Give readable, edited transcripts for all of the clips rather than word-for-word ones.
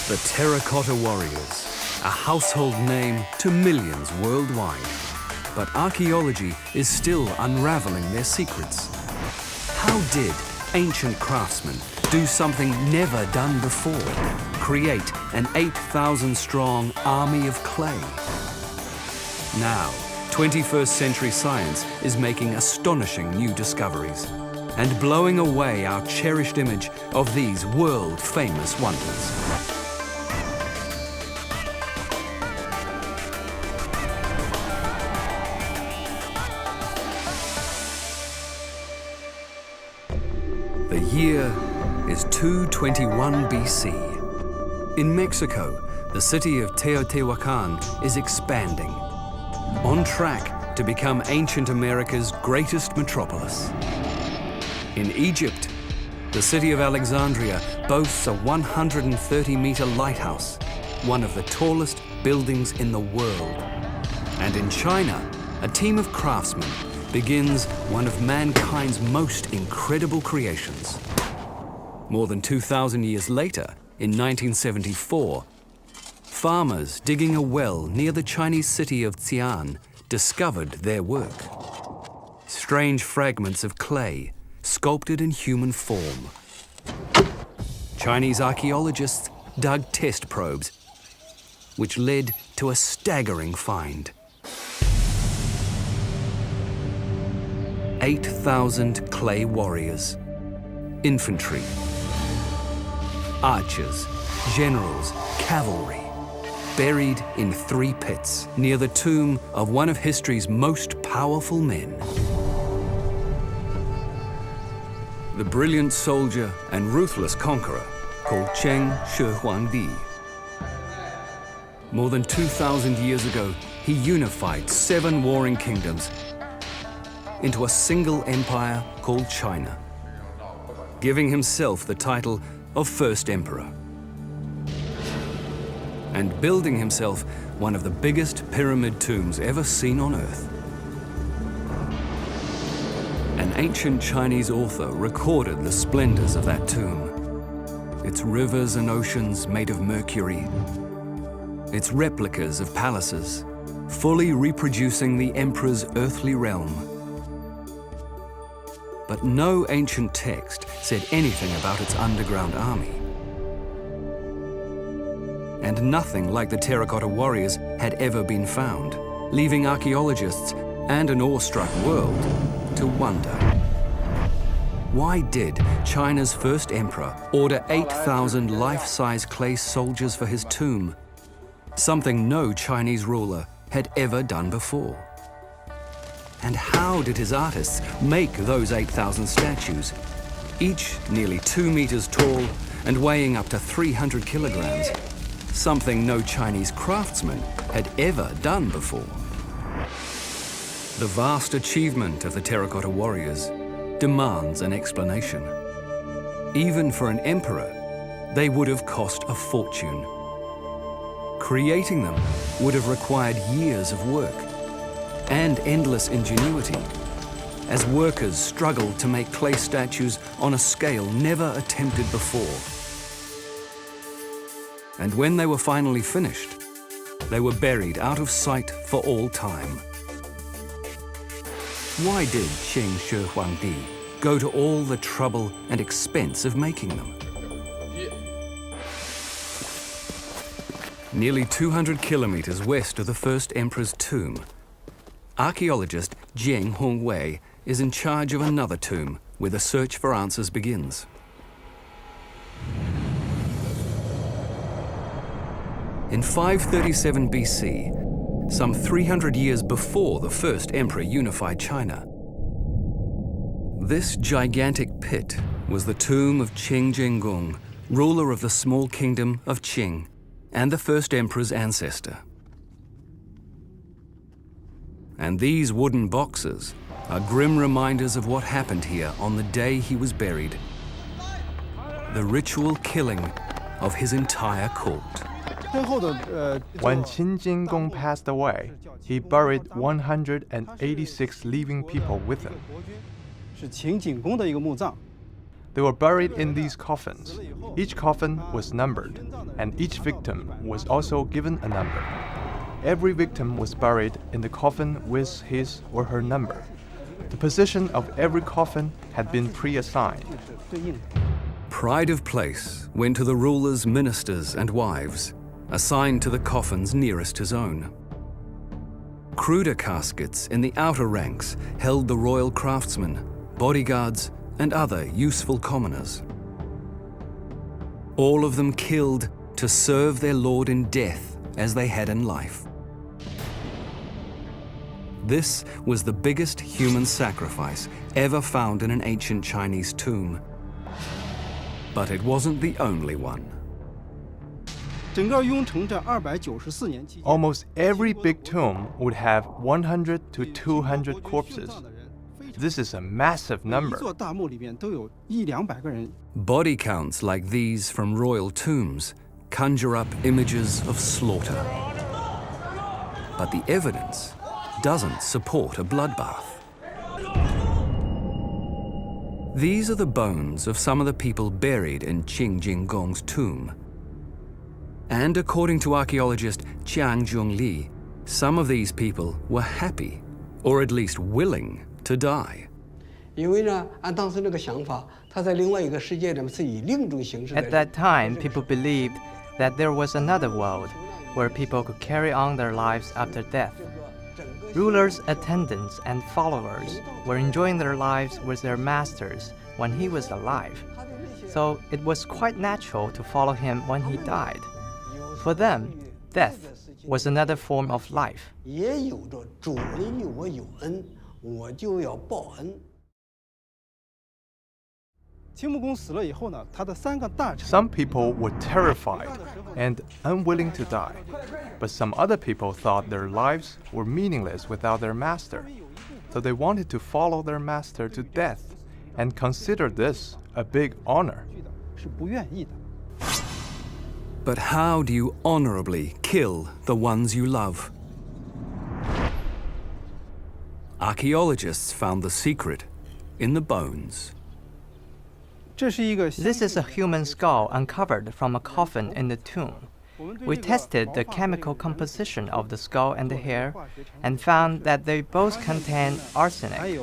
The Terracotta Warriors, a household name to millions worldwide. But archaeology is still unraveling their secrets. How did ancient craftsmen do something never done before? Create an 8,000-strong army of clay. Now, 21st century science is making astonishing new discoveries and blowing away our cherished image of these world-famous wonders. The year is 221 BC. In Mexico, the city of Teotihuacan is expanding, on track to become ancient America's greatest metropolis. In Egypt, the city of Alexandria boasts a 130-meter lighthouse, one of the tallest buildings in the world. And in China, a team of craftsmen begins one of mankind's most incredible creations. More than 2,000 years later, in 1974, farmers digging a well near the Chinese city of Xi'an discovered their work. Strange fragments of clay sculpted in human form. Chinese archaeologists dug test probes, which led to a staggering find. 8,000 clay warriors, infantry, archers, generals, cavalry, buried in 3 pits near the tomb of one of history's most powerful men. The brilliant soldier and ruthless conqueror called Cheng Shi Huangdi. More than 2,000 years ago, he unified 7 warring kingdoms into a single empire called China, giving himself the title of First Emperor, and building himself one of the biggest pyramid tombs ever seen on Earth. An ancient Chinese author recorded the splendors of that tomb, its rivers and oceans made of mercury, its replicas of palaces, fully reproducing the emperor's earthly realm. But no ancient text said anything about its underground army. And nothing like the Terracotta Warriors had ever been found, leaving archaeologists and an awestruck world to wonder. Why did China's first emperor order 8,000 life-size clay soldiers for his tomb? Something no Chinese ruler had ever done before. And how did his artists make those 8,000 statues, each nearly 2 meters tall and weighing up to 300 kilograms, something no Chinese craftsman had ever done before? The vast achievement of the Terracotta Warriors demands an explanation. Even for an emperor, they would have cost a fortune. Creating them would have required years of work and endless ingenuity, as workers struggled to make clay statues on a scale never attempted before. And when they were finally finished, they were buried out of sight for all time. Why did Cheng Shi Huangdi go to all the trouble and expense of making them? Nearly 200 kilometers west of the first emperor's tomb, archaeologist Jiang Hongwei is in charge of another tomb where the search for answers begins. In 537 BC, some 300 years before the first emperor unified China, this gigantic pit was the tomb of Qing Jinggung, ruler of the small kingdom of Qing and the first emperor's ancestor. And these wooden boxes are grim reminders of what happened here on the day he was buried. The ritual killing of his entire court. When Qin Jinggong passed away, he buried 186 living people with him. They were buried in these coffins. Each coffin was numbered, and each victim was also given a number. Every victim was buried in the coffin with his or her number. The position of every coffin had been pre-assigned. Pride of place went to the rulers, ministers, and wives, assigned to the coffins nearest his own. Cruder caskets in the outer ranks held the royal craftsmen, bodyguards, and other useful commoners. All of them killed to serve their lord in death as they had in life. This was the biggest human sacrifice ever found in an ancient Chinese tomb. But it wasn't the only one. Almost every big tomb would have 100 to 200 corpses. This is a massive number. Body counts like these from royal tombs conjure up images of slaughter. But the evidence doesn't support a bloodbath. These are the bones of some of the people buried in Qing Jinggong's tomb. And according to archaeologist Jiang Zhongli, some of these people were happy, or at least willing, to die. At that time, people believed that there was another world where people could carry on their lives after death. Rulers, attendants, and followers were enjoying their lives with their masters when he was alive, so it was quite natural to follow him when he died. For them, death was another form of life. Some people were terrified and unwilling to die, but some other people thought their lives were meaningless without their master, so they wanted to follow their master to death and considered this a big honor. But how do you honorably kill the ones you love? Archaeologists found the secret in the bones. This is a human skull uncovered from a coffin in the tomb. We tested the chemical composition of the skull and the hair and found that they both contain arsenic.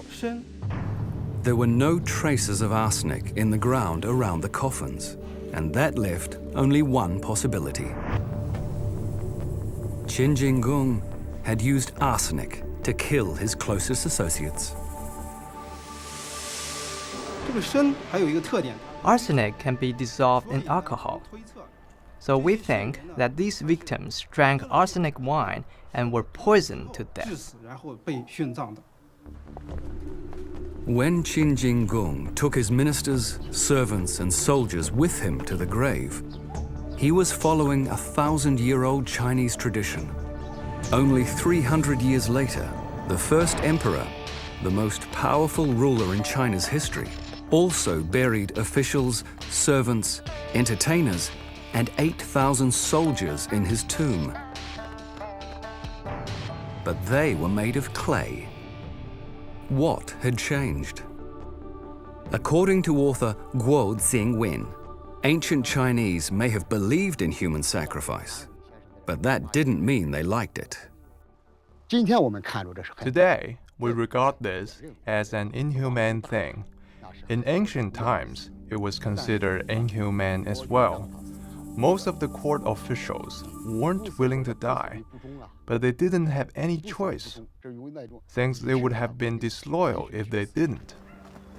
There were no traces of arsenic in the ground around the coffins, and that left only one possibility. Qin Jinggong had used arsenic to kill his closest associates. Arsenic can be dissolved in alcohol. So we think that these victims drank arsenic wine and were poisoned to death. When Qin Jinggong took his ministers, servants, and soldiers with him to the grave, he was following a 1,000-year-old Chinese tradition. Only 300 years later, the first emperor, the most powerful ruler in China's history, also buried officials, servants, entertainers, and 8,000 soldiers in his tomb. But they were made of clay. What had changed? According to author Guo Xingwen, ancient Chinese may have believed in human sacrifice, but that didn't mean they liked it. Today, we regard this as an inhumane thing. In ancient times, it was considered inhumane as well. Most of the court officials weren't willing to die, but they didn't have any choice, since they would have been disloyal if they didn't.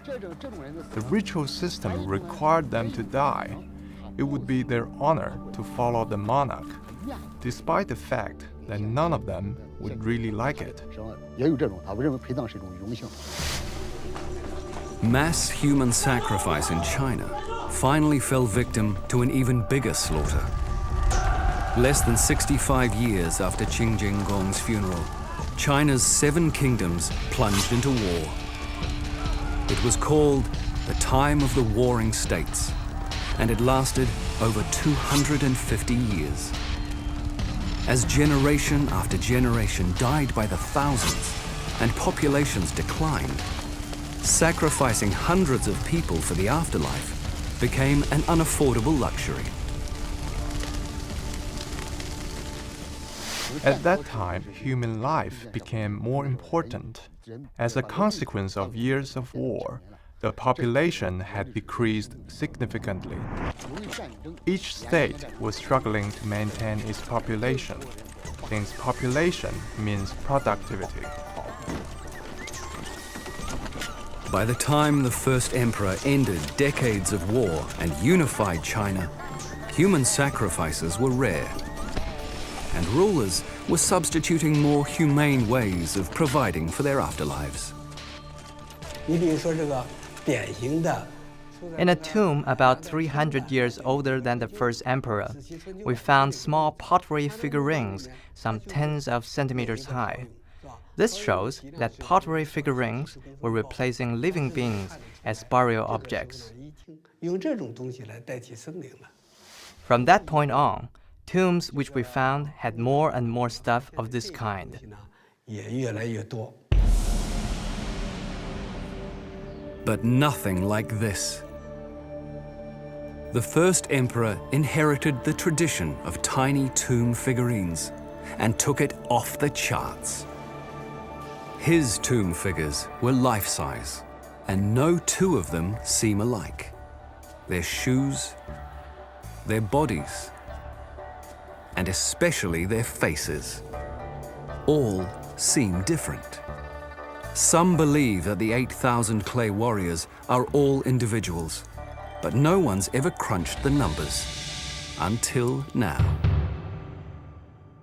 The ritual system required them to die. It would be their honor to follow the monarch, despite the fact that none of them would really like it. Mass human sacrifice in China finally fell victim to an even bigger slaughter. Less than 65 years after Qin Jinggong's funeral, China's 7 kingdoms plunged into war. It was called the Time of the Warring States, and it lasted over 250 years. As generation after generation died by the thousands and populations declined, sacrificing hundreds of people for the afterlife became an unaffordable luxury. At that time, human life became more important. As a consequence of years of war, the population had decreased significantly. Each state was struggling to maintain its population, since population means productivity. By the time the first emperor ended decades of war and unified China, human sacrifices were rare, and rulers were substituting more humane ways of providing for their afterlives. In a tomb about 300 years older than the first emperor, we found small pottery figurines, some tens of centimeters high. This shows that pottery figurines were replacing living beings as burial objects. From that point on, tombs which we found had more and more stuff of this kind. But nothing like this. The first emperor inherited the tradition of tiny tomb figurines and took it off the charts. His tomb figures were life-size, and no two of them seem alike. Their shoes, their bodies, and especially their faces, all seem different. Some believe that the 8,000 clay warriors are all individuals, but no one's ever crunched the numbers until now.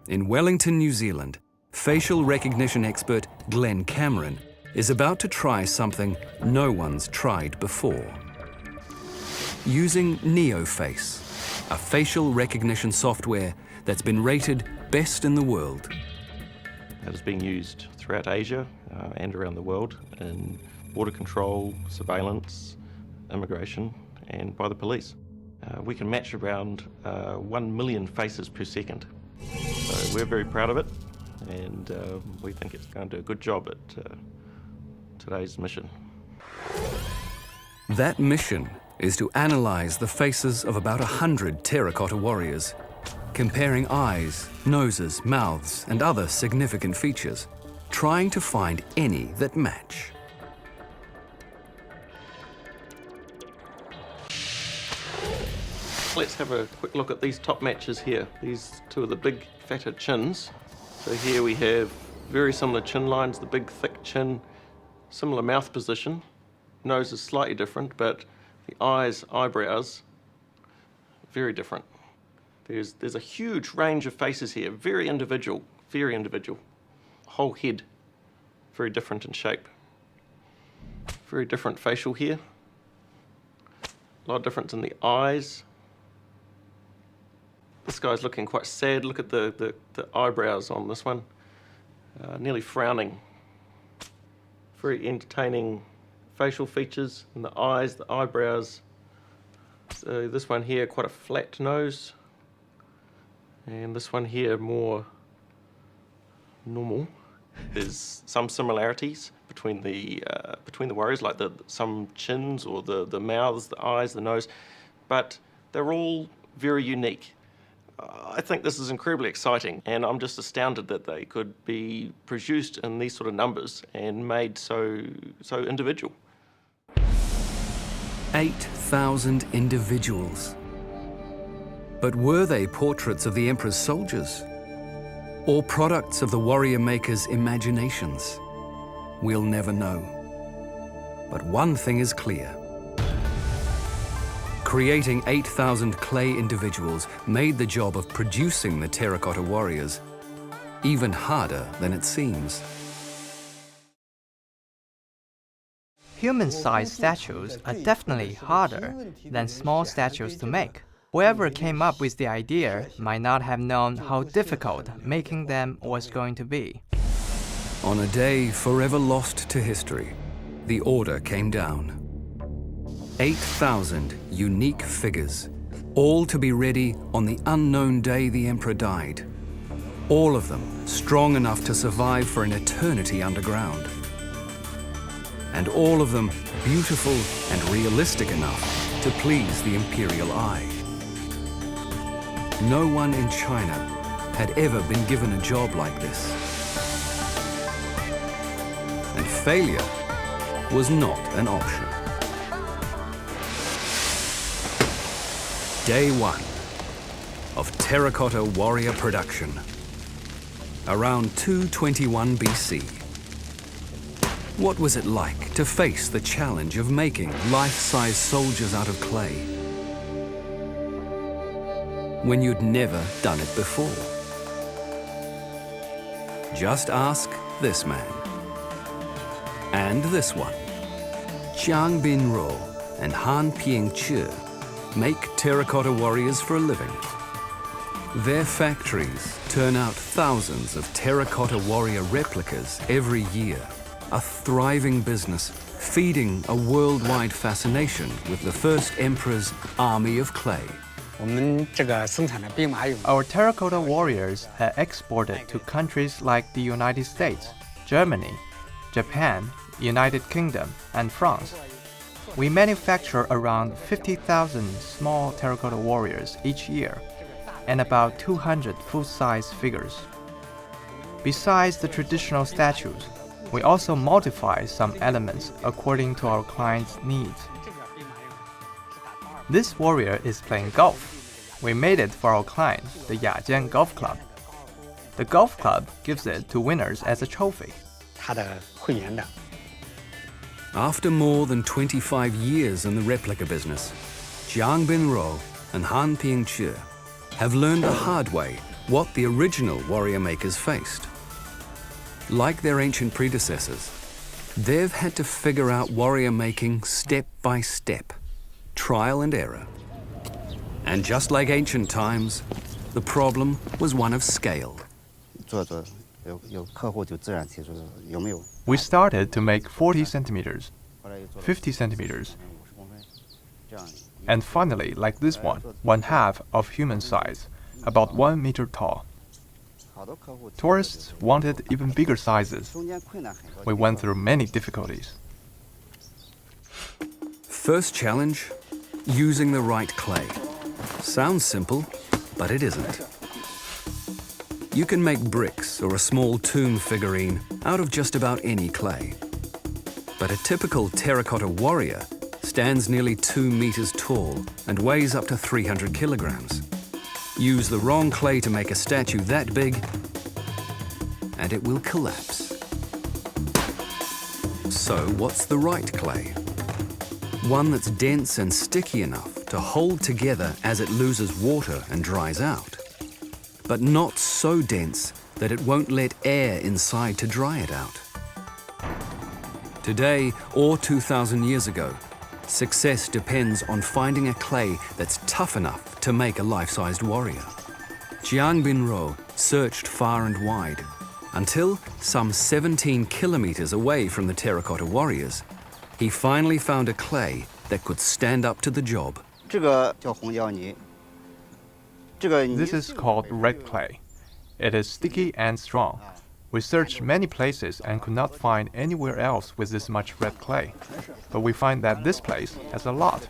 In Wellington, New Zealand, facial recognition expert Glenn Cameron is about to try something no one's tried before. Using NeoFace, a facial recognition software that's been rated best in the world. It is being used throughout Asia and around the world in border control, surveillance, immigration, and by the police. We can match around 1 million faces per second. So we're very proud of it, and we think it's going to do a good job at today's mission. That mission is to analyze the faces of about 100 terracotta warriors, comparing eyes, noses, mouths, and other significant features, trying to find any that match. Let's have a quick look at these top matches here. These two are the big, fatter chins. So here we have very similar chin lines, the big, thick chin, similar mouth position. Nose is slightly different, but the eyes, eyebrows, very different. There's a huge range of faces here, very individual, very individual. Whole head, very different in shape. Very different facial hair. A lot of difference in the eyes. This guy's looking quite sad. Look at the eyebrows on this one. Nearly frowning. Very entertaining facial features in the eyes, the eyebrows. So this one here, quite a flat nose. And this one here, more normal. There's some similarities between the warriors, like some chins or the mouths, the eyes, the nose, but they're all very unique. I think this is incredibly exciting, and I'm just astounded that they could be produced in these sort of numbers and made so individual. 8,000 individuals. But were they portraits of the emperor's soldiers? Or products of the warrior maker's imaginations? We'll never know. But one thing is clear. Creating 8,000 clay individuals made the job of producing the terracotta warriors even harder than it seems. Human-sized statues are definitely harder than small statues to make. Whoever came up with the idea might not have known how difficult making them was going to be. On a day forever lost to history, the order came down. 8,000 unique figures, all to be ready on the unknown day the emperor died. All of them strong enough to survive for an eternity underground. and all of them beautiful and realistic enough to please the imperial eye. No one in China had ever been given a job like this. And failure was not an option. Day 1 of terracotta warrior production. Around 221 BC. What was it like to face the challenge of making life-size soldiers out of clay when you'd never done it before? Just ask this man. And this one. Jiang Binruo and Han Pingqi make terracotta warriors for a living. Their factories turn out thousands of terracotta warrior replicas every year. A thriving business feeding a worldwide fascination with the first emperor's army of clay. Our terracotta warriors are exported to countries like the United States, Germany, Japan, United Kingdom, and France. We manufacture around 50,000 small terracotta warriors each year, and about 200 full-size figures. Besides the traditional statues, we also modify some elements according to our clients' needs. This warrior is playing golf. We made it for our client, the Yajian Golf Club. The golf club gives it to winners as a trophy. After more than 25 years in the replica business, Jiang Binruo and Han Pingqi have learned the hard way what the original warrior makers faced. Like their ancient predecessors, they've had to figure out warrior making step by step, trial and error. And just like ancient times, the problem was one of scale. We started to make 40 centimeters, 50 centimeters, and finally, like this one half of human size, about 1 meter tall. Tourists wanted even bigger sizes. We went through many difficulties. First challenge, using the right clay. Sounds simple, but it isn't. You can make bricks or a small tomb figurine out of just about any clay. But a typical terracotta warrior stands nearly 2 meters tall and weighs up to 300 kilograms. Use the wrong clay to make a statue that big, and it will collapse. So what's the right clay? One that's dense and sticky enough to hold together as it loses water and dries out, but not so dense that it won't let air inside to dry it out. Today, or 2,000 years ago, success depends on finding a clay that's tough enough to make a life-sized warrior. Jiang Binruo searched far and wide until, some 17 kilometers away from the terracotta warriors, he finally found a clay that could stand up to the job. This is called red clay. It is sticky and strong. We searched many places and could not find anywhere else with this much red clay. But we find that this place has a lot.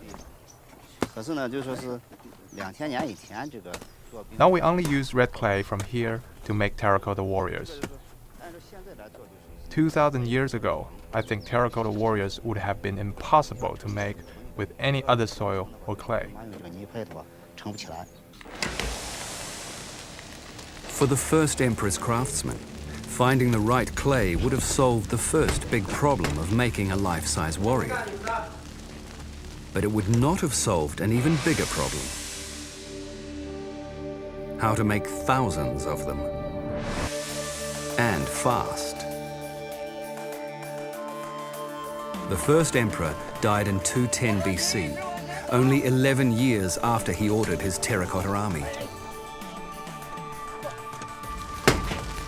Now we only use red clay from here to make terracotta warriors. 2,000 years ago, I think terracotta warriors would have been impossible to make with any other soil or clay. For the first emperor's craftsmen, finding the right clay would have solved the first big problem of making a life-size warrior. But it would not have solved an even bigger problem: how to make thousands of them, and fast. The first emperor died in 210 BC, only 11 years after he ordered his terracotta army.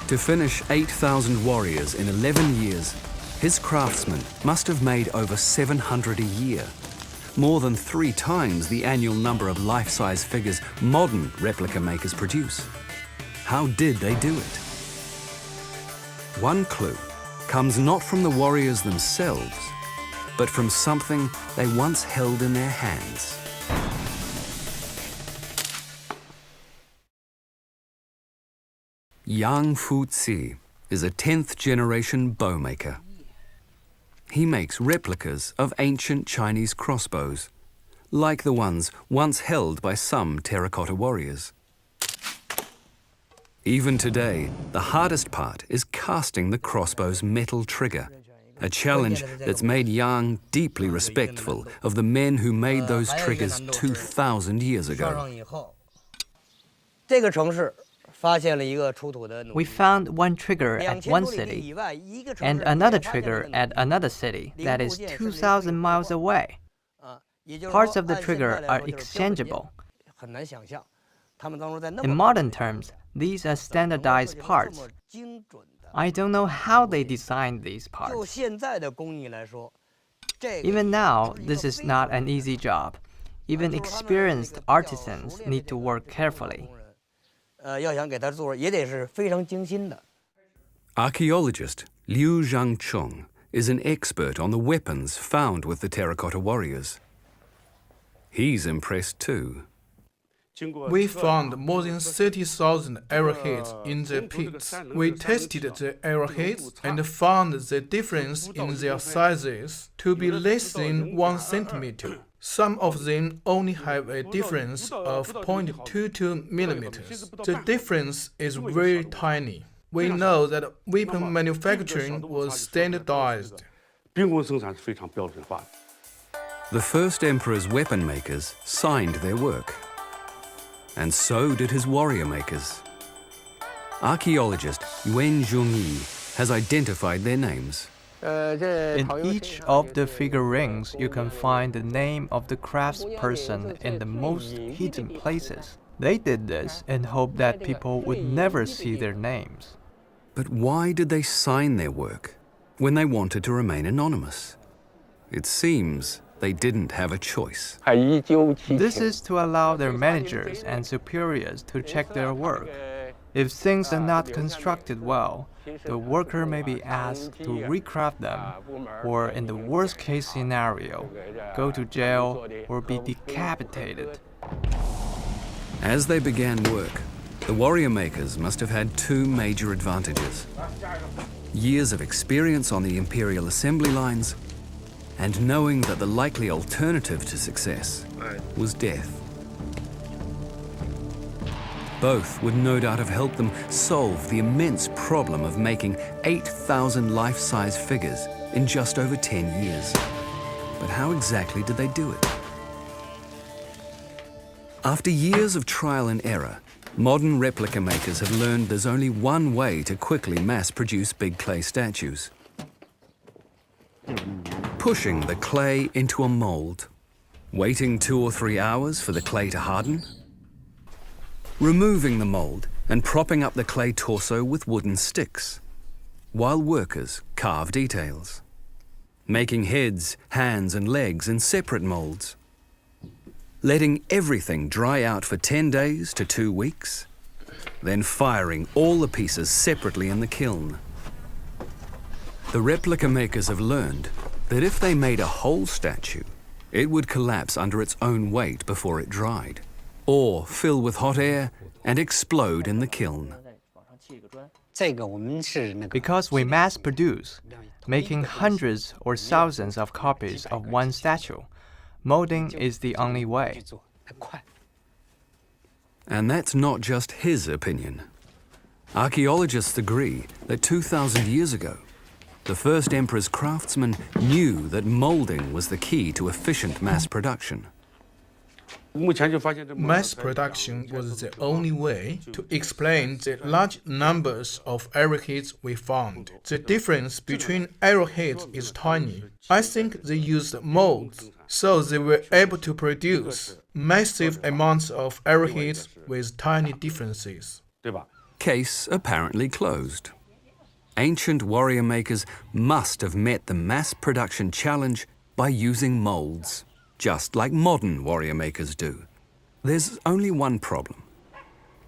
To finish 8,000 warriors in 11 years, his craftsmen must have made over 700 a year, more than 3 times the annual number of life-size figures modern replica makers produce. How did they do it? One clue comes not from the warriors themselves, but from something they once held in their hands. Yang Fu-Zi is a 10th generation bowmaker. He makes replicas of ancient Chinese crossbows, like the ones once held by some terracotta warriors. Even today, the hardest part is casting the crossbow's metal trigger, a challenge that's made Yang deeply respectful of the men who made those triggers 2,000 years ago. We found one trigger at one city and another trigger at another city that is 2,000 miles away. Parts of the trigger are exchangeable. In modern terms, these are standardized parts. I don't know how they designed these parts. Even now, this is not an easy job. Even experienced artisans need to work carefully. Archaeologist Liu Zhangcheng is an expert on the weapons found with the terracotta warriors. He's impressed too. We found more than 30,000 arrowheads in the pits. We tested the arrowheads and found the difference in their sizes to be less than 1 centimeter. Some of them only have a difference of 0.22 millimeters. The difference is very tiny. We know that weapon manufacturing was standardized. The first emperor's weapon makers signed their work. And so did his warrior makers. Archaeologist Yuan Zhongyi has identified their names. In each of the figurines, you can find the name of the craftsperson in the most hidden places. They did this in hope that people would never see their names. But why did they sign their work when they wanted to remain anonymous? It seems they didn't have a choice. This is to allow their managers and superiors to check their work. If things are not constructed well, the worker may be asked to recraft them, or in the worst case scenario, go to jail or be decapitated. As they began work, the warrior makers must have had two major advantages: years of experience on the imperial assembly lines, and knowing that the likely alternative to success was death. Both would no doubt have helped them solve the immense problem of making 8,000 life-size figures in just over 10 years. But how exactly did they do it? After years of trial and error, modern replica makers have learned there's only one way to quickly mass-produce big clay statues: pushing the clay into a mold, waiting 2 or 3 hours for the clay to harden, removing the mold and propping up the clay torso with wooden sticks, while workers carve details, making heads, hands and legs in separate molds, letting everything dry out for 10 days to 2 weeks, then firing all the pieces separately in the kiln. The replica makers have learned that if they made a whole statue, it would collapse under its own weight before it dried, or fill with hot air and explode in the kiln. Because we mass produce, making hundreds or thousands of copies of one statue, molding is the only way. And that's not just his opinion. Archaeologists agree that 2,000 years ago, the first emperor's craftsmen knew that molding was the key to efficient mass production. Mass production was the only way to explain the large numbers of arrowheads we found. The difference between arrowheads is tiny. I think they used molds, so they were able to produce massive amounts of arrowheads with tiny differences. Case apparently closed. Ancient warrior makers must have met the mass production challenge by using molds, just like modern warrior makers do. There's only one problem.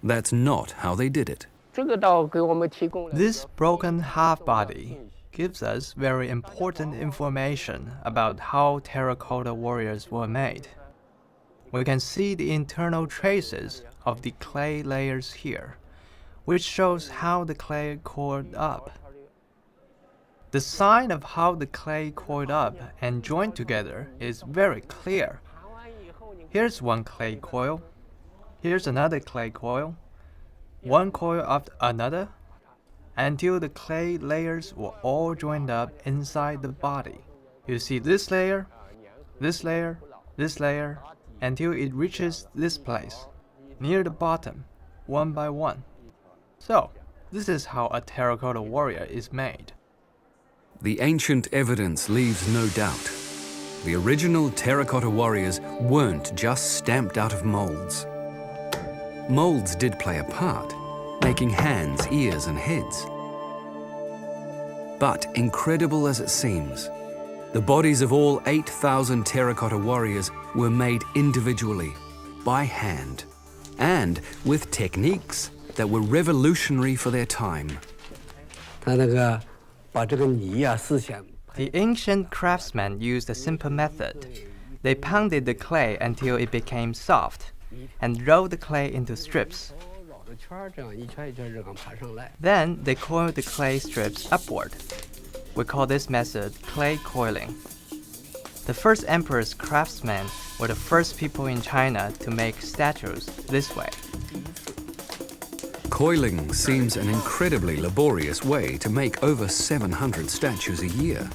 That's not how they did it. This broken half-body gives us very important information about how terracotta warriors were made. We can see the internal traces of the clay layers here, which shows how the clay coiled up. The sign of how the clay coiled up and joined together is very clear. Here's one clay coil. Here's another clay coil. One coil after another, until the clay layers were all joined up inside the body. You see this layer, this layer, this layer, until it reaches this place, near the bottom, one by one. So, this is how a terracotta warrior is made. The ancient evidence leaves no doubt. The original terracotta warriors weren't just stamped out of molds. Molds did play a part, making hands, ears, and heads. But incredible as it seems, the bodies of all 8,000 terracotta warriors were made individually, by hand, and with techniques that were revolutionary for their time. The ancient craftsmen used a simple method. They pounded the clay until it became soft, and rolled the clay into strips. Then they coiled the clay strips upward. We call this method clay coiling. The first emperor's craftsmen were the first people in China to make statues this way. Coiling seems an incredibly laborious way to make over 700 statues a year.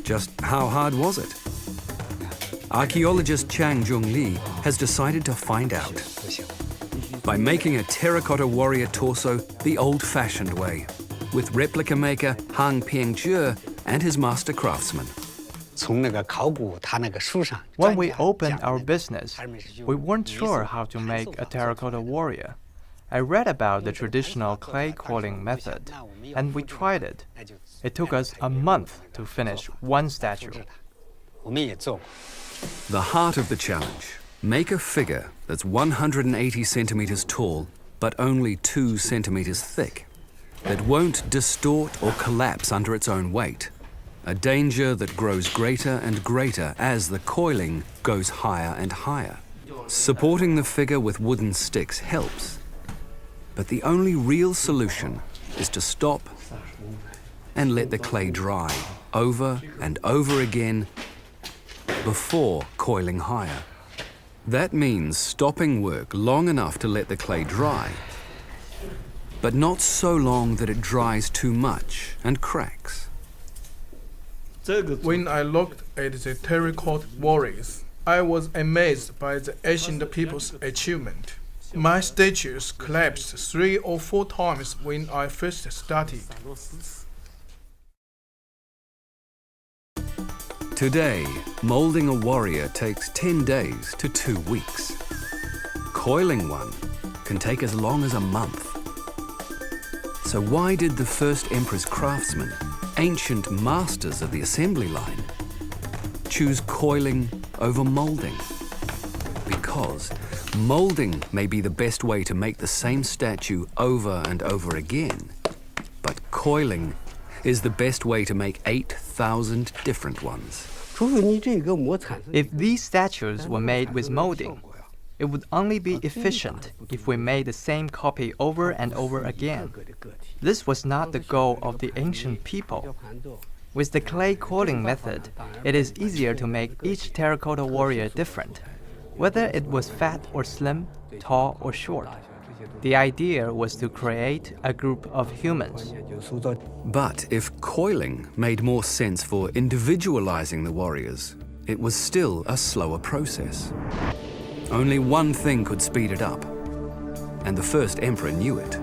Just how hard was it? Archaeologist Chang Zhongli has decided to find out by making a terracotta warrior torso the old-fashioned way, with replica maker Han Piangjie and his master craftsman. When we opened our business, we weren't sure how to make a terracotta warrior. I read about the traditional clay coiling method, and we tried it. It took us a month to finish one statue. The heart of the challenge: make a figure that's 180 centimeters tall, but only 2 centimeters thick, that won't distort or collapse under its own weight, a danger that grows greater and greater as the coiling goes higher and higher. Supporting the figure with wooden sticks helps, but the only real solution is to stop and let the clay dry over and over again before coiling higher. That means stopping work long enough to let the clay dry, but not so long that it dries too much and cracks. When I looked at the terracotta warriors, I was amazed by the ancient people's achievement. My statues collapsed 3 or 4 times when I first started. Today, molding a warrior takes 10 days to 2 weeks. Coiling one can take as long as a month. So why did the first emperor's craftsmen, ancient masters of the assembly line, choose coiling over molding? Because molding may be the best way to make the same statue over and over again, but coiling is the best way to make 8,000 different ones. If these statues were made with molding, it would only be efficient if we made the same copy over and over again. This was not the goal of the ancient people. With the clay coiling method, it is easier to make each terracotta warrior different, whether it was fat or slim, tall or short. The idea was to create a group of humans. But if coiling made more sense for individualizing the warriors, it was still a slower process. Only one thing could speed it up, and the first emperor knew it.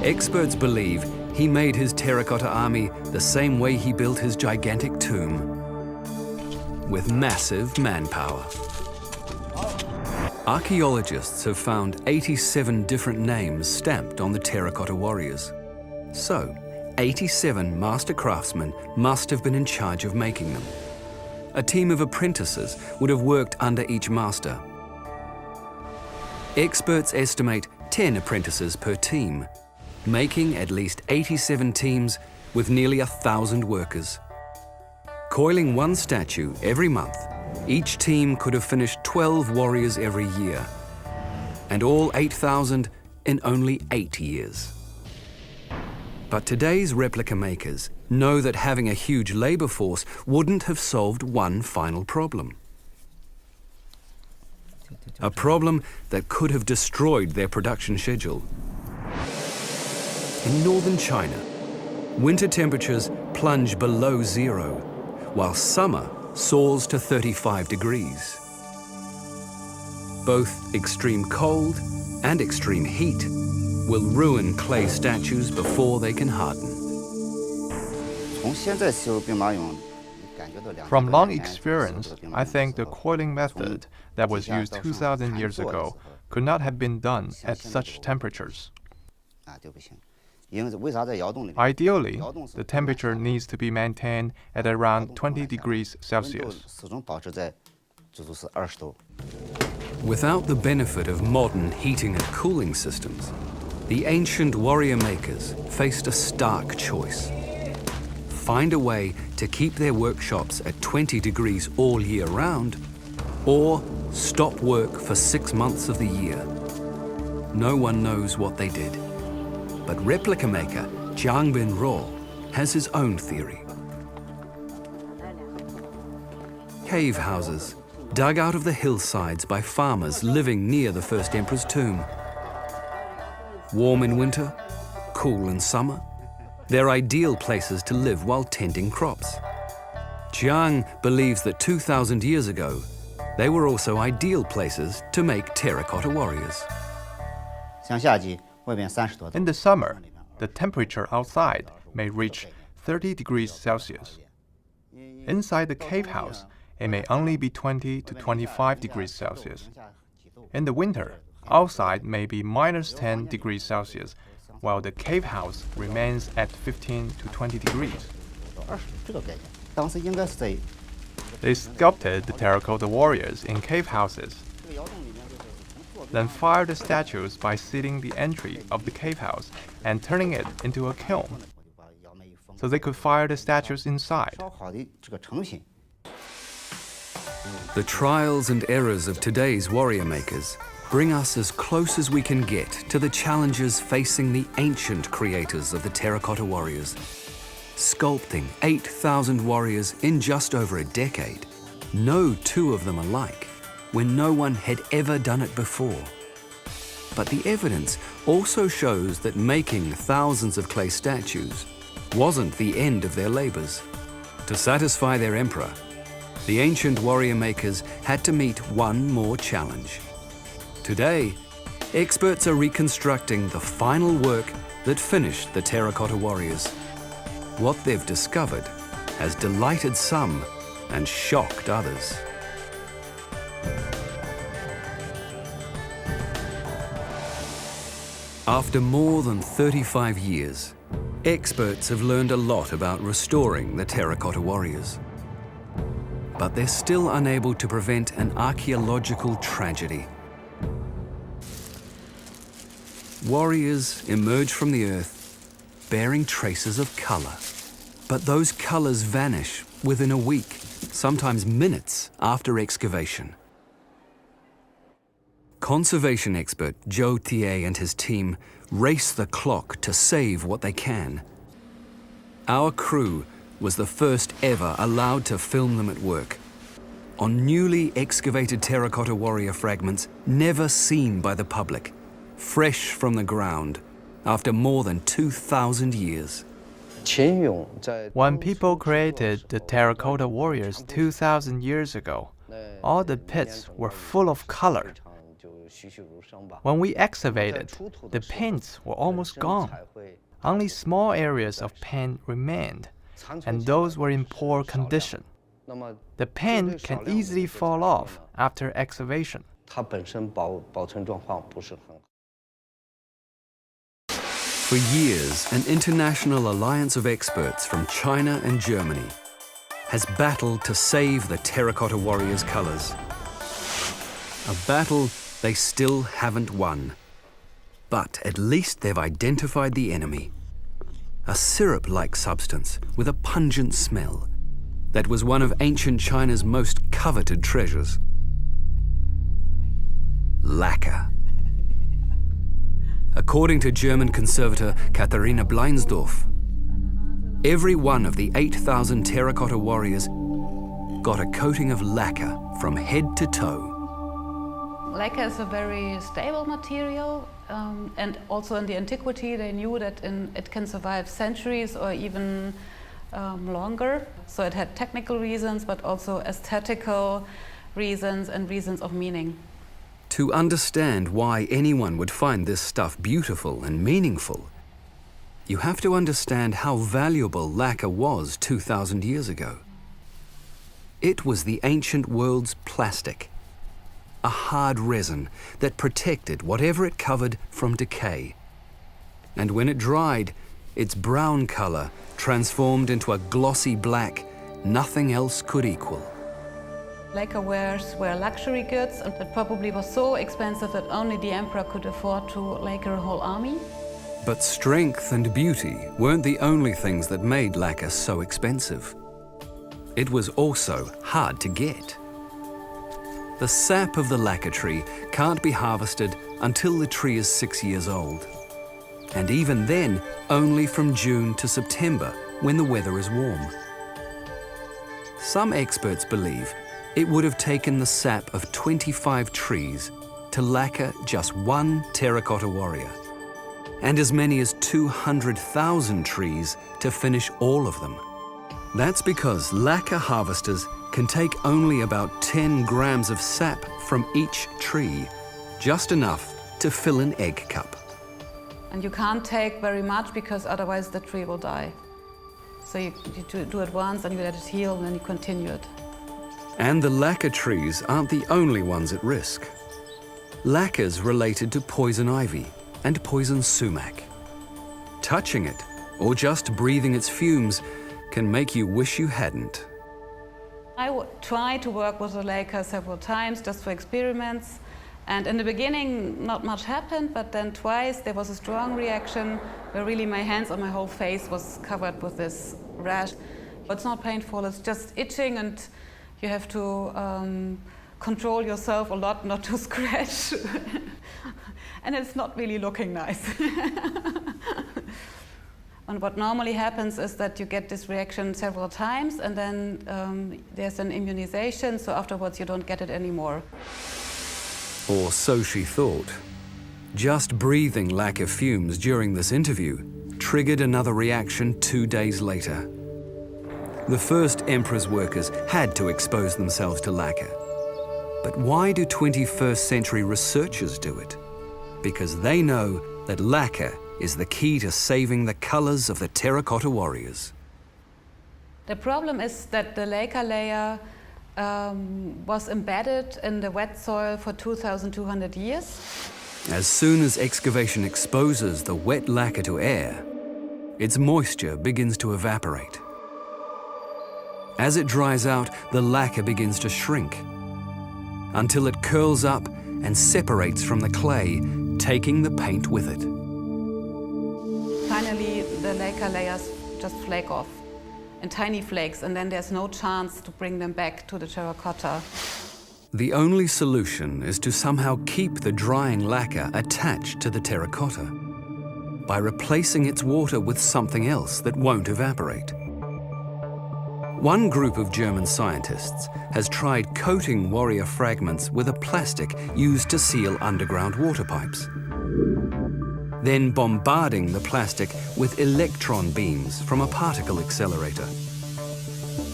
Experts believe he made his terracotta army the same way he built his gigantic tomb, with massive manpower. Archaeologists have found 87 different names stamped on the terracotta warriors. So, 87 master craftsmen must have been in charge of making them. A team of apprentices would have worked under each master. Experts estimate 10 apprentices per team, making at least 87 teams with nearly 1,000 workers. Coiling one statue every month, each team could have finished 12 warriors every year, and all 8,000 in only 8 years. But today's replica makers know that having a huge labor force wouldn't have solved one final problem. A problem that could have destroyed their production schedule. In northern China, winter temperatures plunge below zero, while summer soars to 35 degrees. Both extreme cold and extreme heat will ruin clay statues before they can harden. From long experience, I think the coiling method that was used 2,000 years ago could not have been done at such temperatures. Ideally, the temperature needs to be maintained at around 20 degrees Celsius. Without the benefit of modern heating and cooling systems, the ancient warrior makers faced a stark choice. Find a way to keep their workshops at 20 degrees all year round, or stop work for 6 months of the year. No one knows what they did. But replica maker Jiang Binruo has his own theory. Cave houses, dug out of the hillsides by farmers living near the first emperor's tomb. Warm in winter, cool in summer, they're ideal places to live while tending crops. Jiang believes that 2,000 years ago, they were also ideal places to make terracotta warriors. In the summer, the temperature outside may reach 30 degrees Celsius. Inside the cave house, it may only be 20 to 25 degrees Celsius. In the winter, outside may be minus 10 degrees Celsius, while the cave house remains at 15 to 20 degrees. They sculpted the terracotta warriors in cave houses, then fired the statues by sealing the entry of the cave house and turning it into a kiln, so they could fire the statues inside. The trials and errors of today's warrior makers bring us as close as we can get to the challenges facing the ancient creators of the terracotta warriors. Sculpting 8,000 warriors in just over a decade, no two of them alike, when no one had ever done it before. But the evidence also shows that making thousands of clay statues wasn't the end of their labors. To satisfy their emperor, the ancient warrior makers had to meet one more challenge. Today, experts are reconstructing the final work that finished the terracotta warriors. What they've discovered has delighted some and shocked others. After more than 35 years, experts have learned a lot about restoring the terracotta warriors. But they're still unable to prevent an archaeological tragedy. Warriors emerge from the earth bearing traces of color. But those colors vanish within a week, sometimes minutes after excavation. Conservation expert Zhou Tie and his team race the clock to save what they can. Our crew was the first ever allowed to film them at work on newly excavated terracotta warrior fragments never seen by the public, fresh from the ground after more than 2,000 years. When people created the terracotta warriors 2,000 years ago, all the pits were full of color. When we excavated, the paints were almost gone. Only small areas of paint remained, and those were in poor condition. The paint can easily fall off after excavation. For years, an international alliance of experts from China and Germany has battled to save the terracotta warriors' colors. A battle they still haven't won. But at least they've identified the enemy. A syrup-like substance with a pungent smell that was one of ancient China's most coveted treasures. Lacquer. According to German conservator Katharina Bleinsdorf, every one of the 8,000 terracotta warriors got a coating of lacquer from head to toe. Lacquer is a very stable material, and also in the antiquity they knew that it can survive centuries or even longer. So it had technical reasons, but also aesthetical reasons and reasons of meaning. To understand why anyone would find this stuff beautiful and meaningful, you have to understand how valuable lacquer was 2,000 years ago. It was the ancient world's plastic, a hard resin that protected whatever it covered from decay. And when it dried, its brown color transformed into a glossy black nothing else could equal. Lacquer wares were luxury goods, and it probably was so expensive that only the emperor could afford to lacquer a whole army. But strength and beauty weren't the only things that made lacquer so expensive. It was also hard to get. The sap of the lacquer tree can't be harvested until the tree is 6 years old. And even then, only from June to September, when the weather is warm. Some experts believe it would have taken the sap of 25 trees to lacquer just one terracotta warrior, and as many as 200,000 trees to finish all of them. That's because lacquer harvesters can take only about 10 grams of sap from each tree, just enough to fill an egg cup. And you can't take very much because otherwise the tree will die. So you do it once and you let it heal and then you continue it. And the lacquer trees aren't the only ones at risk. Lacquer's related to poison ivy and poison sumac. Touching it, or just breathing its fumes, can make you wish you hadn't. I tried to work with the lacquer several times just for experiments. And in the beginning, not much happened, but then twice there was a strong reaction where really my hands and my whole face was covered with this rash. It's not painful, it's just itching, and you have to control yourself a lot not to scratch. And it's not really looking nice. And what normally happens is that you get this reaction several times, and then there's an immunization, so afterwards you don't get it anymore. Or so she thought. Just breathing lacquer fumes during this interview triggered another reaction 2 days later. The first emperor's workers had to expose themselves to lacquer. But why do 21st century researchers do it? Because they know that lacquer is the key to saving the colors of the terracotta warriors. The problem is that the lacquer layer was embedded in the wet soil for 2,200 years. As soon as excavation exposes the wet lacquer to air, its moisture begins to evaporate. As it dries out, the lacquer begins to shrink until it curls up and separates from the clay, taking the paint with it. Finally, the lacquer layers just flake off in tiny flakes, and then there's no chance to bring them back to the terracotta. The only solution is to somehow keep the drying lacquer attached to the terracotta by replacing its water with something else that won't evaporate. One group of German scientists has tried coating warrior fragments with a plastic used to seal underground water pipes, then bombarding the plastic with electron beams from a particle accelerator,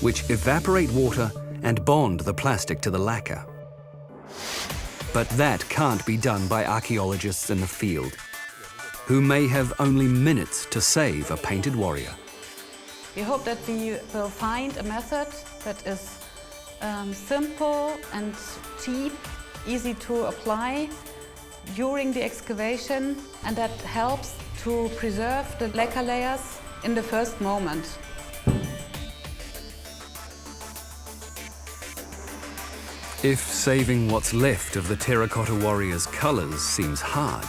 which evaporate water and bond the plastic to the lacquer. But that can't be done by archaeologists in the field, who may have only minutes to save a painted warrior. We hope that we will find a method that is simple and cheap, easy to apply during the excavation, and that helps to preserve the lacquer layers in the first moment. If saving what's left of the terracotta warrior's colors seems hard,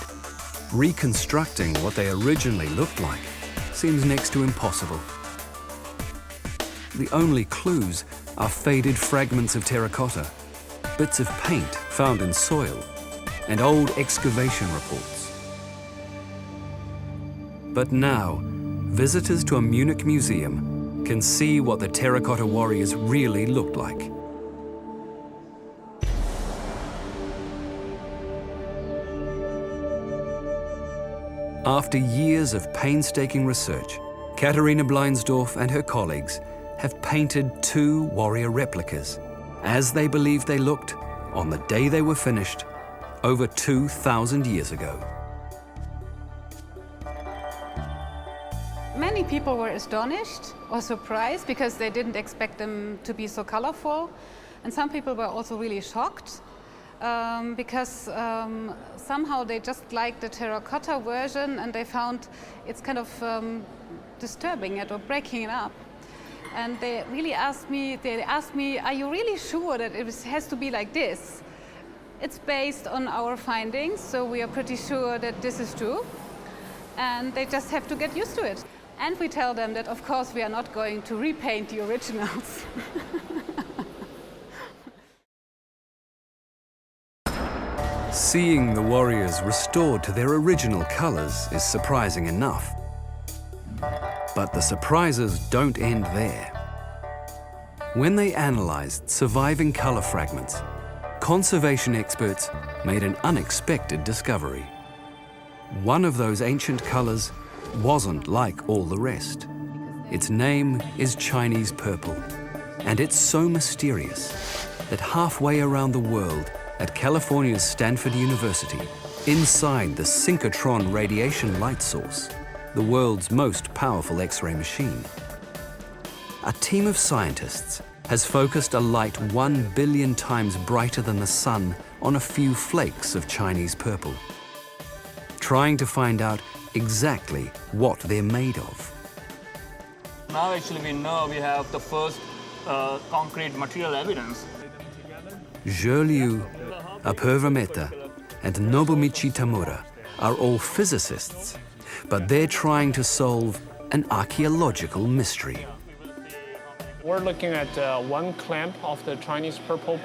reconstructing what they originally looked like seems next to impossible. The only clues are faded fragments of terracotta, bits of paint found in soil, and old excavation reports. But now, visitors to a Munich museum can see what the terracotta warriors really looked like. After years of painstaking research, Katharina Bleinsdorf and her colleagues have painted 2 warrior replicas as they believed they looked on the day they were finished over 2,000 years ago. Many people were astonished or surprised because they didn't expect them to be so colorful. And some people were also really shocked because somehow they just liked the terracotta version and they found it's kind of disturbing it or breaking it up. And they asked me, are you really sure that it has to be like this? It's based on our findings, so we are pretty sure that this is true. And they just have to get used to it. And we tell them that, of course, we are not going to repaint the originals. Seeing the warriors restored to their original colors is surprising enough. But the surprises don't end there. When they analyzed surviving color fragments, conservation experts made an unexpected discovery. One of those ancient colors wasn't like all the rest. Its name is Chinese purple, and it's so mysterious that halfway around the world at California's Stanford University, inside the synchrotron radiation light source, the world's most powerful X-ray machine, a team of scientists has focused a light 1 billion times brighter than the sun on a few flakes of Chinese purple, trying to find out exactly what they're made of. Now actually we know we have the first concrete material evidence. Zhe Liu, Apurva Mehta, and Nobumichi Tamura are all physicists, but they're trying to solve an archaeological mystery. We're looking at one clamp of the Chinese purple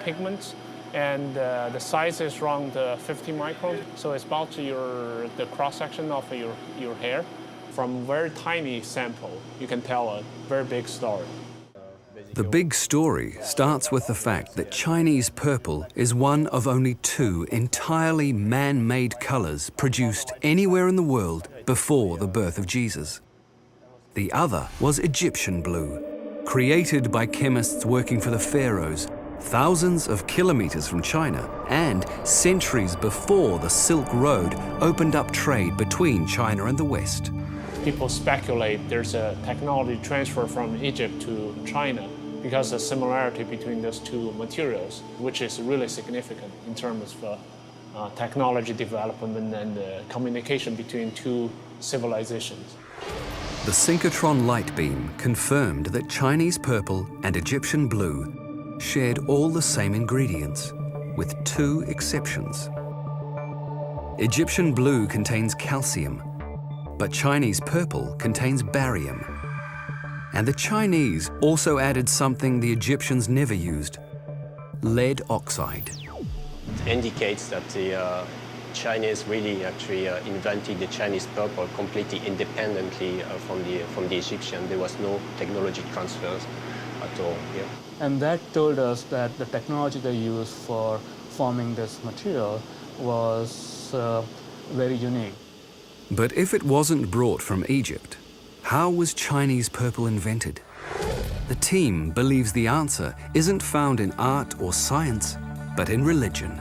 pigments, and the size is around 50 microns. So it's about the cross-section of your hair. From very tiny sample, you can tell a very big story. The big story starts with the fact that Chinese purple is one of only 2 entirely man-made colors produced anywhere in the world before the birth of Jesus. The other was Egyptian blue, created by chemists working for the pharaohs thousands of kilometers from China and centuries before the Silk Road opened up trade between China and the West. People speculate there's a technology transfer from Egypt to China because of the similarity between those 2 materials, which is really significant in terms of technology development and communication between 2 civilizations. The synchrotron light beam confirmed that Chinese purple and Egyptian blue shared all the same ingredients, with 2 exceptions. Egyptian blue contains calcium, but Chinese purple contains barium. And the Chinese also added something the Egyptians never used: lead oxide. It indicates that the Chinese really actually invented the Chinese purple completely independently from the Egyptian. There was no technology transfers at all here. And that told us that the technology they used for forming this material was very unique. But if it wasn't brought from Egypt, how was Chinese purple invented? The team believes the answer isn't found in art or science, but in religion.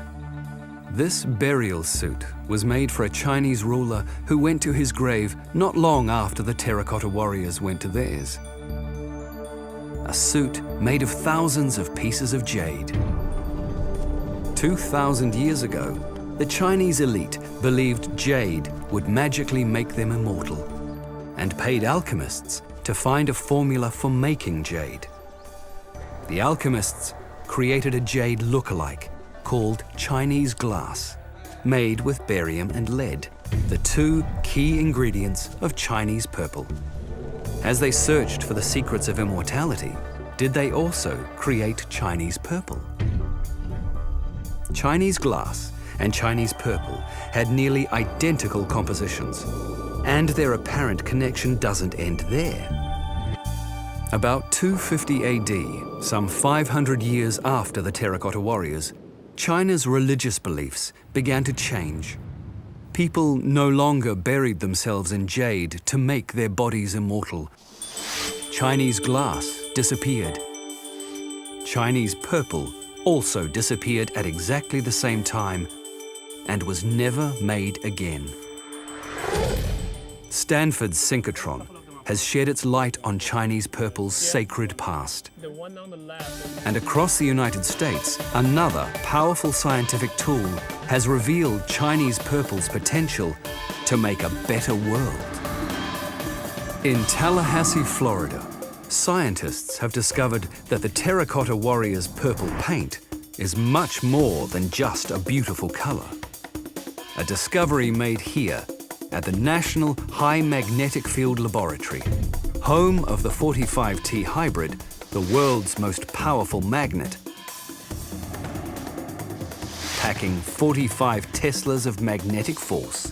This burial suit was made for a Chinese ruler who went to his grave not long after the terracotta warriors went to theirs. A suit made of thousands of pieces of jade. 2,000 years ago, the Chinese elite believed jade would magically make them immortal and paid alchemists to find a formula for making jade. The alchemists created a jade look-alike called Chinese glass, made with barium and lead, the two key ingredients of Chinese purple. As they searched for the secrets of immortality, did they also create Chinese purple? Chinese glass and Chinese purple had nearly identical compositions, and their apparent connection doesn't end there. About 250 AD, some 500 years after the Terracotta Warriors, China's religious beliefs began to change. People no longer buried themselves in jade to make their bodies immortal. Chinese glass disappeared. Chinese purple also disappeared at exactly the same time and was never made again. Stanford's synchrotron has shed its light on Chinese purple's sacred past. And across the United States, another powerful scientific tool has revealed Chinese purple's potential to make a better world. In Tallahassee, Florida, scientists have discovered that the Terracotta Warriors' purple paint is much more than just a beautiful color. A discovery made here at the National High Magnetic Field Laboratory, home of the 45T hybrid, the world's most powerful magnet, packing 45 Teslas of magnetic force.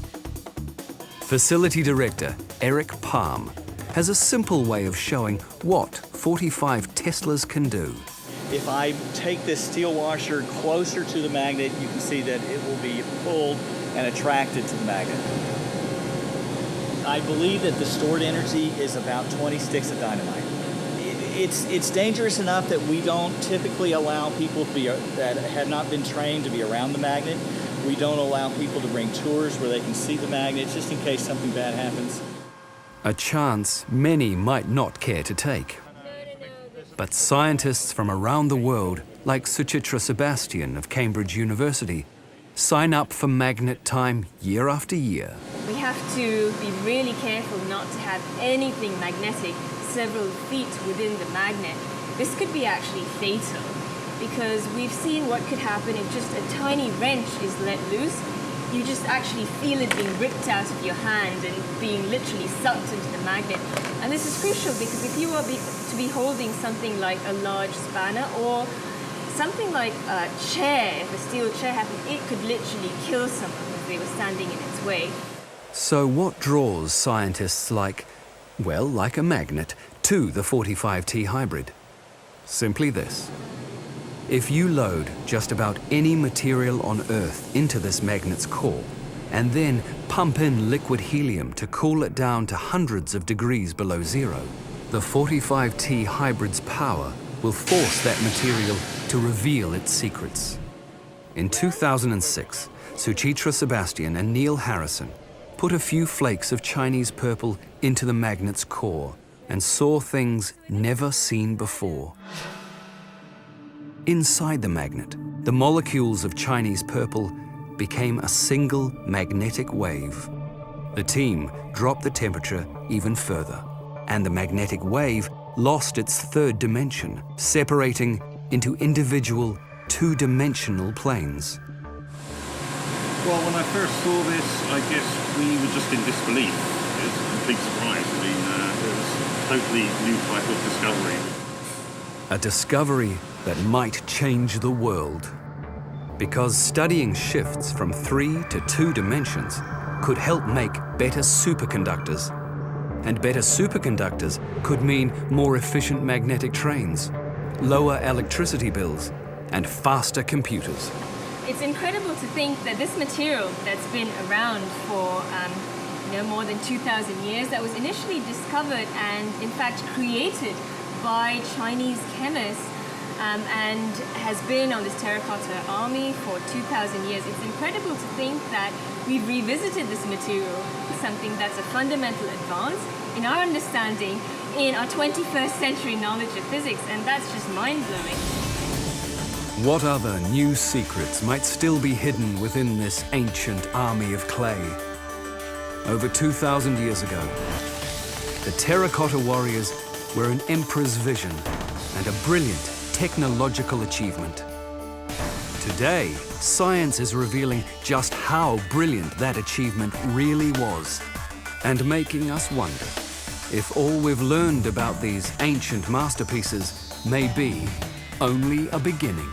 Facility Director Eric Palm has a simple way of showing what 45 Teslas can do. If I take this steel washer closer to the magnet, you can see that it will be pulled and attracted to the magnet. I believe that the stored energy is about 20 sticks of dynamite. It's dangerous enough that we don't typically allow people to be, that have not been trained to be around the magnet. We don't allow people to bring tours where they can see the magnet just in case something bad happens. A chance many might not care to take. But scientists from around the world, like Suchitra Sebastian of Cambridge University, sign up for magnet time year after year. We have to be really careful not to have anything magnetic several feet within the magnet. This could be actually fatal because we've seen what could happen if just a tiny wrench is let loose. You just actually feel it being ripped out of your hand and being literally sucked into the magnet. And this is crucial because if you are to be holding something like a large spanner or something like a chair, if a steel chair happened, it could literally kill someone if they were standing in its way. So what draws scientists like a magnet, to the 45T hybrid? Simply this. If you load just about any material on Earth into this magnet's core, and then pump in liquid helium to cool it down to hundreds of degrees below zero, the 45T hybrid's power will force that material to reveal its secrets. In 2006, Suchitra Sebastian and Neil Harrison put a few flakes of Chinese purple into the magnet's core and saw things never seen before. Inside the magnet, the molecules of Chinese purple became a single magnetic wave. The team dropped the temperature even further, and the magnetic wave lost its third dimension, separating into individual two-dimensional planes. Well, when I first saw this, I guess we were just in disbelief. It was a complete surprise. I mean, it was a totally new type of discovery. A discovery that might change the world. Because studying shifts from 3 to 2 dimensions could help make better superconductors. And better superconductors could mean more efficient magnetic trains, lower electricity bills, and faster computers. It's incredible to think that this material that's been around for more than 2,000 years, that was initially discovered and in fact created by Chinese chemists and has been on this terracotta army for 2,000 years. It's incredible to think that we've revisited this material, something that's a fundamental advance in our understanding in our 21st century knowledge of physics, and that's just mind-blowing. What other new secrets might still be hidden within this ancient army of clay? Over 2,000 years ago, the Terracotta Warriors were an emperor's vision and a brilliant technological achievement. Today, science is revealing just how brilliant that achievement really was, and making us wonder if all we've learned about these ancient masterpieces may be only a beginning.